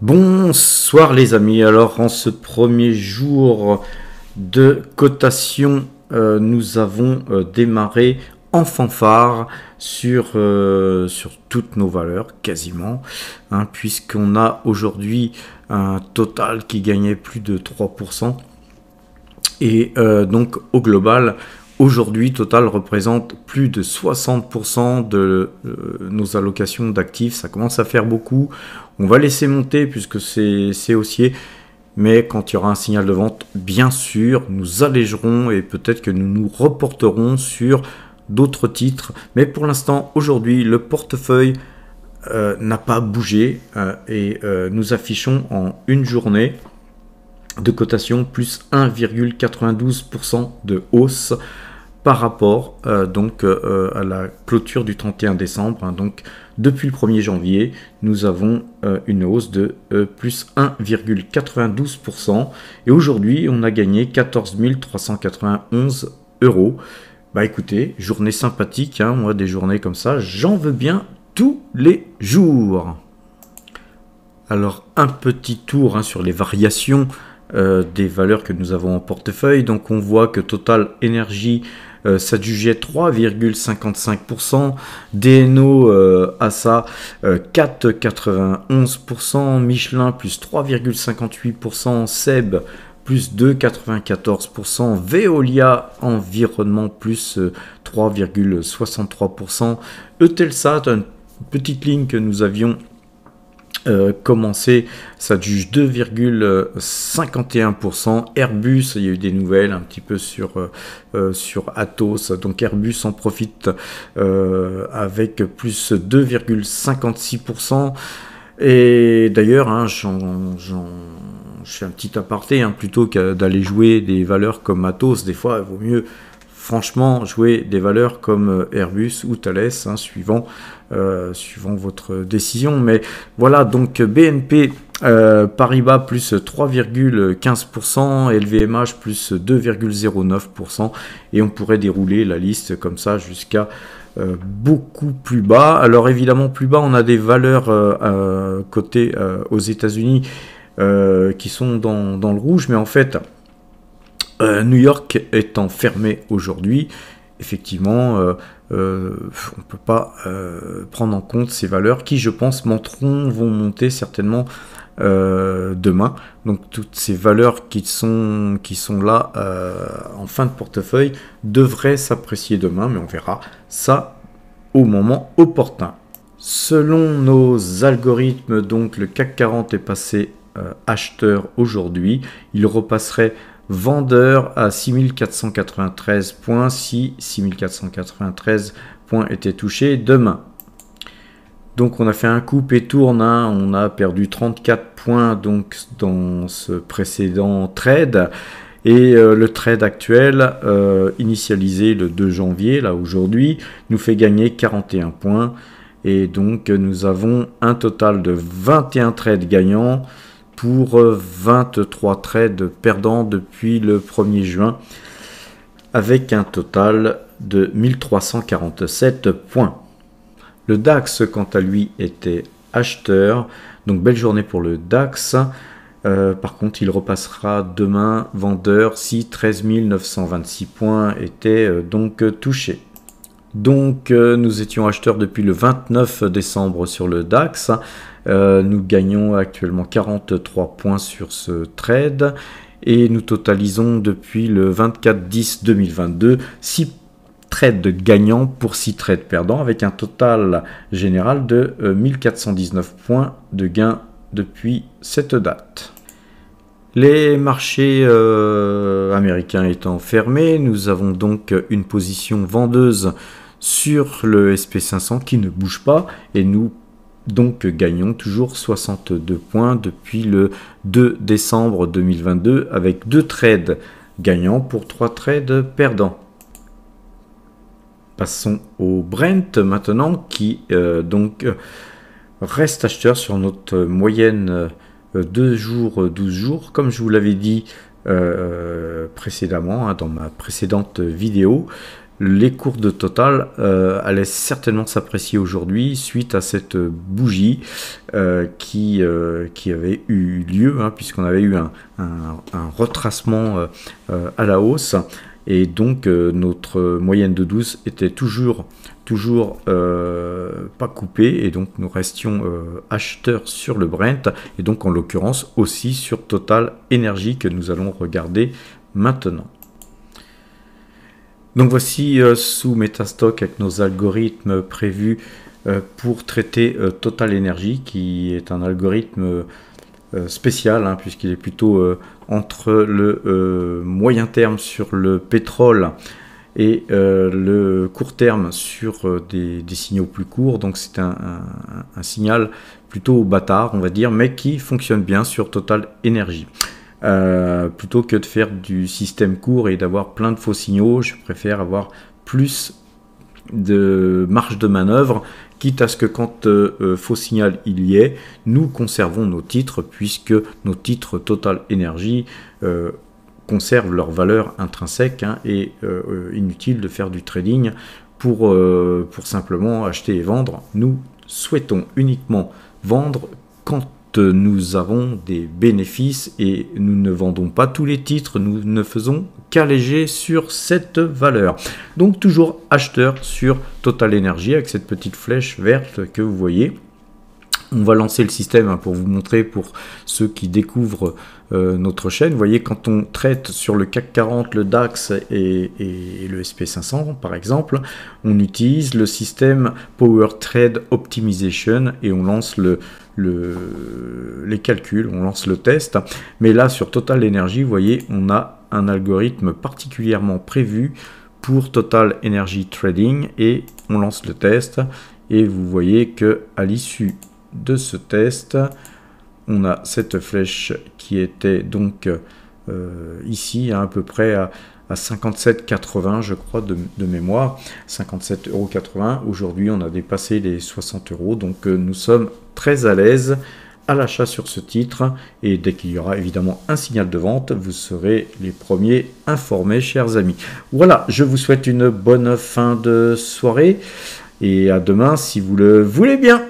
Bonsoir les amis, alors en ce premier jour de cotation, nous avons démarré en fanfare sur toutes nos valeurs quasiment, hein, puisqu'on a aujourd'hui un total qui gagnait plus de 3%. Et donc au global, aujourd'hui, Total représente plus de 60% de nos allocations d'actifs. Ça commence à faire beaucoup. On va laisser monter puisque c'est haussier. Mais quand il y aura un signal de vente, bien sûr, nous allégerons et peut-être que nous nous reporterons sur d'autres titres. Mais pour l'instant, aujourd'hui, le portefeuille n'a pas bougé et nous affichons en une journée de cotation plus 1,92% de hausse par rapport à la clôture du 31 décembre. Hein. Donc depuis le 1er janvier, nous avons une hausse de plus 1,92%. Et aujourd'hui, on a gagné 14 391 €. Bah écoutez, journée sympathique, hein. Moi des journées comme ça, j'en veux bien tous les jours. Alors un petit tour sur les variations des valeurs que nous avons en portefeuille. Donc on voit que Total Énergie s'adjugeait 3,55%, DNO ASA 4,91%, Michelin plus 3,58%, SEB plus 2,94%, Veolia Environnement plus 3,63%, Eutelsat, une petite ligne que nous avions commencé, ça juge 2,51%. Airbus, il y a eu des nouvelles un petit peu sur Atos, donc Airbus en profite avec plus 2,56%. Et d'ailleurs, hein, je fais un petit aparté, plutôt que d'aller jouer des valeurs comme Atos, des fois il vaut mieux franchement jouer des valeurs comme Airbus ou Thales, suivant votre décision. Mais voilà, donc BNP Paribas plus 3,15%, LVMH plus 2,09%, et on pourrait dérouler la liste comme ça jusqu'à beaucoup plus bas. Alors évidemment plus bas, on a des valeurs cotées aux États-Unis qui sont dans le rouge, mais en fait New York étant fermé aujourd'hui, effectivement, on ne peut pas prendre en compte ces valeurs qui, je pense, vont monter certainement demain. Donc toutes ces valeurs qui sont là en fin de portefeuille devraient s'apprécier demain, mais on verra ça au moment opportun. Selon nos algorithmes, donc le CAC 40 est passé acheteur aujourd'hui. Il repasserait vendeur à 6493 points si 6493 points étaient touchés demain. Donc on a fait un coupe et tourne, on a perdu 34 points donc dans ce précédent trade, et le trade actuel initialisé le 2 janvier, là aujourd'hui, nous fait gagner 41 points, et donc nous avons un total de 21 trades gagnants pour 23 trades perdants depuis le 1er juin, avec un total de 1347 points. Le DAX, quant à lui, était acheteur, donc belle journée pour le DAX. Par contre, il repassera demain vendeur si 13 926 points étaient donc touchés. Donc nous étions acheteurs depuis le 29 décembre sur le DAX. Nous gagnons actuellement 43 points sur ce trade et nous totalisons depuis le 24/10/2022 6 trades gagnants pour 6 trades perdants, avec un total général de 1419 points de gain depuis cette date. Les marchés américains étant fermés, nous avons donc une position vendeuse sur le SP500 qui ne bouge pas, et nous donc gagnons toujours 62 points depuis le 2 décembre 2022, avec 2 trades gagnants pour 3 trades perdants. Passons au Brent maintenant, qui reste acheteur sur notre moyenne 2 jours, 12 jours, comme je vous l'avais dit précédemment dans ma précédente vidéo. les cours de Total allaient certainement s'apprécier aujourd'hui suite à cette bougie qui avait eu lieu, hein, puisqu'on avait eu un retracement à la hausse, et donc notre moyenne de 12 était toujours pas coupée, et donc nous restions acheteurs sur le Brent, et donc en l'occurrence aussi sur Total Energy que nous allons regarder maintenant. Donc voici sous Metastock avec nos algorithmes prévus pour traiter Total Energy, qui est un algorithme spécial, hein, puisqu'il est plutôt entre le moyen terme sur le pétrole et le court terme sur des signaux plus courts. Donc c'est un signal plutôt bâtard, on va dire, mais qui fonctionne bien sur Total Energy. Plutôt que de faire du système court et d'avoir plein de faux signaux, je préfère avoir plus de marge de manœuvre, quitte à ce que quand faux signal il y est, nous conservons nos titres, puisque nos titres Total Energy conservent leur valeur intrinsèque, hein, et inutile de faire du trading pour simplement acheter et vendre. Nous souhaitons uniquement vendre quand nous avons des bénéfices, et nous ne vendons pas tous les titres, nous ne faisons qu'alléger sur cette valeur. Donc toujours acheteur sur Total Energy avec cette petite flèche verte que vous voyez. On va lancer le système, hein, pour vous montrer, pour ceux qui découvrent notre chaîne. Vous voyez, quand on traite sur le CAC 40, le DAX et le SP500 par exemple, on utilise le système Power Trade Optimization et on lance les calculs, on lance le test. Mais là sur Total Energy, vous voyez, on a un algorithme particulièrement prévu pour Total Energy Trading, et on lance le test, et vous voyez que à l'issue de ce test, on a cette flèche qui était donc ici, hein, à peu près à 57,80 je crois de mémoire, 57,80 €. Aujourd'hui on a dépassé les 60 €, donc nous sommes très à l'aise à l'achat sur ce titre, et dès qu'il y aura évidemment un signal de vente, vous serez les premiers informés, chers amis. Voilà, je vous souhaite une bonne fin de soirée et à demain si vous le voulez bien.